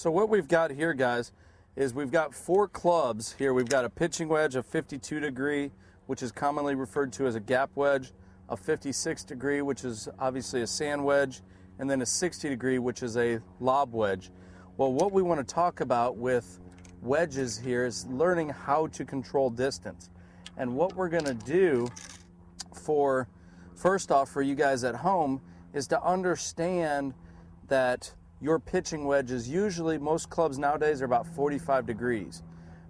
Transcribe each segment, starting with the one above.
So what we've got here, guys, is we've got 4 clubs here. We've got a pitching wedge of 52 degree, which is commonly referred to as a gap wedge, a 56 degree, which is obviously a sand wedge, and then a 60 degree, which is a lob wedge. Well, what we want to talk about with wedges here is learning how to control distance. And what we're going to do for, first off, for you guys at home, is to understand that your pitching wedge is usually, most clubs nowadays are about 45 degrees.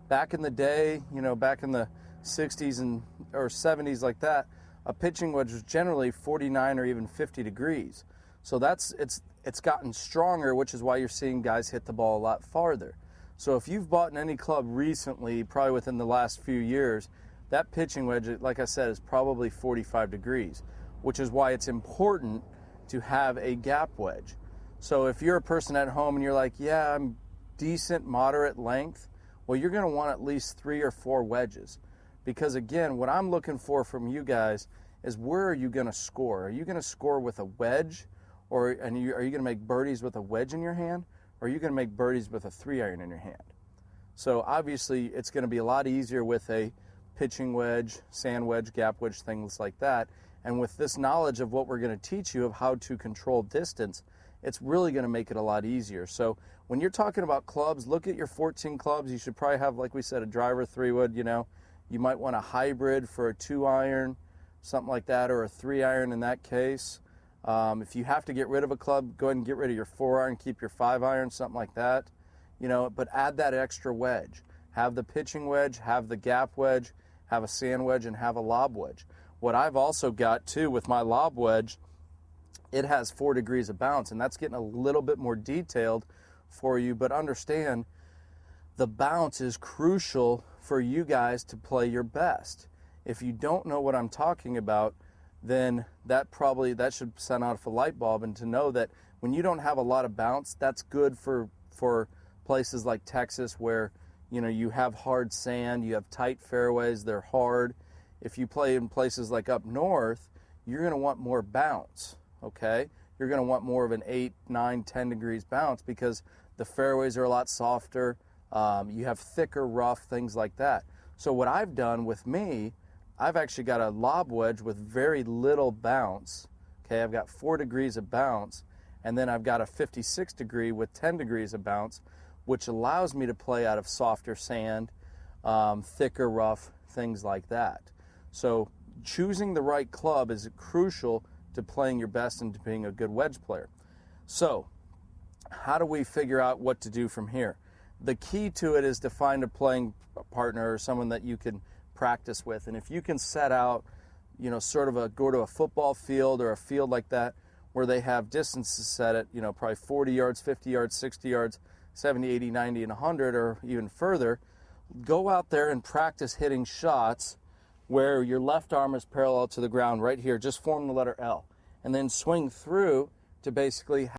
Back in the day, back in the 60s or 70s like that, a pitching wedge was generally 49 or even 50 degrees. So it's gotten stronger, which is why you're seeing guys hit the ball a lot farther. So if you've bought in any club recently, probably within the last few years, that pitching wedge, like I said, is probably 45 degrees, which is why it's important to have a gap wedge. So if you're a person at home and you're like, yeah, I'm decent, moderate length, well, you're going to want at least 3 or 4 wedges. Because again, what I'm looking for from you guys is, where are you going to score? Are you going to score with a wedge? Are you going to make birdies with a wedge in your hand? Or are you going to make birdies with a 3-iron in your hand? So obviously it's going to be a lot easier with a pitching wedge, sand wedge, gap wedge, things like that. And with this knowledge of what we're going to teach you of how to control distance, it's really going to make it a lot easier. So when you're talking about clubs, look at your 14 clubs. You should probably have, like we said, a driver 3-wood, You might want a hybrid for a 2-iron, something like that, or a 3-iron in that case. If you have to get rid of a club, go ahead and get rid of your 4-iron, keep your 5-iron, something like that. But add that extra wedge. Have the pitching wedge, have the gap wedge, have a sand wedge, and have a lob wedge. What I've also got, too, with my lob wedge, it has 4 degrees of bounce, and that's getting a little bit more detailed for you. But understand, the bounce is crucial for you guys to play your best. If you don't know what I'm talking about, then that should send off a light bulb, and to know that when you don't have a lot of bounce, that's good for places like Texas, where you have hard sand, you have tight fairways, they're hard. If you play in places like up north, you're going to want more bounce. Okay, you're going to want more of an 8, 9, 10 degrees bounce, because the fairways are a lot softer. You have thicker rough, things like that. So what I've done with me, I've actually got a lob wedge with very little bounce. Okay, I've got 4 degrees of bounce, and then I've got a 56 degree with 10 degrees of bounce, which allows me to play out of softer sand, thicker rough, things like that. So choosing the right club is crucial to playing your best and to being a good wedge player. So how do we figure out what to do from here? The key to it is to find a playing partner or someone that you can practice with. And if you can set out, go to a football field or a field like that where they have distances set at, probably 40 yards, 50 yards, 60 yards, 70, 80, 90, and 100, or even further, go out there and practice hitting shots where your left arm is parallel to the ground right here. Just form the letter L, and then swing through to basically